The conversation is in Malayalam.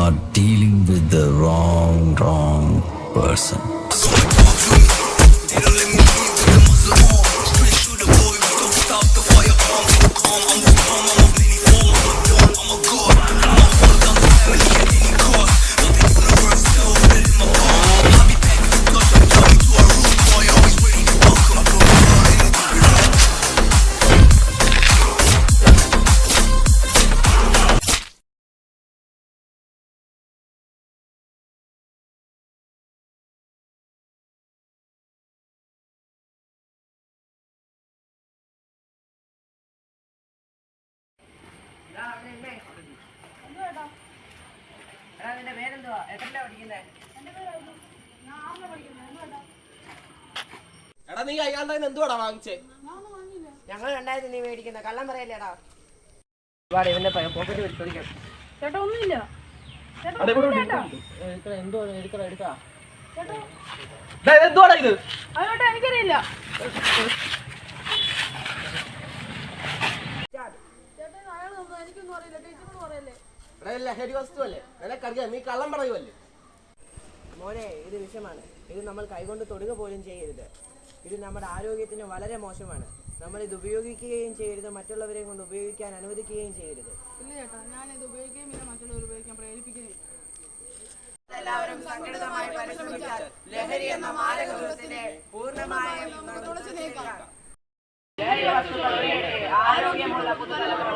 are dealing with the wrong person. എടാ നീ അയാളുടെ എന്തുവാടാ വാങ്ങിച്ചേ? ഞങ്ങൾ രണ്ടായിരത്തി നീ മേടിക്കുന്ന കള്ളം പറയല്ലേടാ. ഇവന്റെ പോക്കറ്റ് പരിശോധിക്കാം. ചേട്ടാ ഒന്നുമില്ല. എന്തുവാടാ ഇത്? അതോട്ടെ എനിക്കറിയില്ല. ലഹരി വസ്തുവല്ലേ, നിനക്കറിയാം, നീ കള്ളം പറയുമല്ലേ? മോനെ, ഇത് വിഷമാണ്. ഇത് നമ്മൾ കൈകൊണ്ട് തൊടുക പോലും ചെയ്യരുത്. ഇത് നമ്മുടെ ആരോഗ്യത്തിന് വളരെ മോശമാണ്. നമ്മൾ ഇത് ഉപയോഗിക്കുകയും ചെയ്യരുത്, മറ്റുള്ളവരെ കൊണ്ട് ഉപയോഗിക്കാൻ അനുവദിക്കുകയും ചെയ്യരുത്. ഇല്ല ചേട്ടാ, ഞാൻ ഇത് ഉപയോഗിക്കുകയും ഇല്ല, മറ്റുള്ളവർ ഉപയോഗിക്കാൻ പ്രേരിപ്പിക്കുകയും. എല്ലാവരും സംഘടിതമായി പരിശ്രമിച്ചാൽ ലഹരി എന്ന മാരക വിപത്തിനെ പൂർണ്ണമായും തുടച്ചു നീക്കാം. ആരോഗ്യമുള്ള പുതുതലമുറ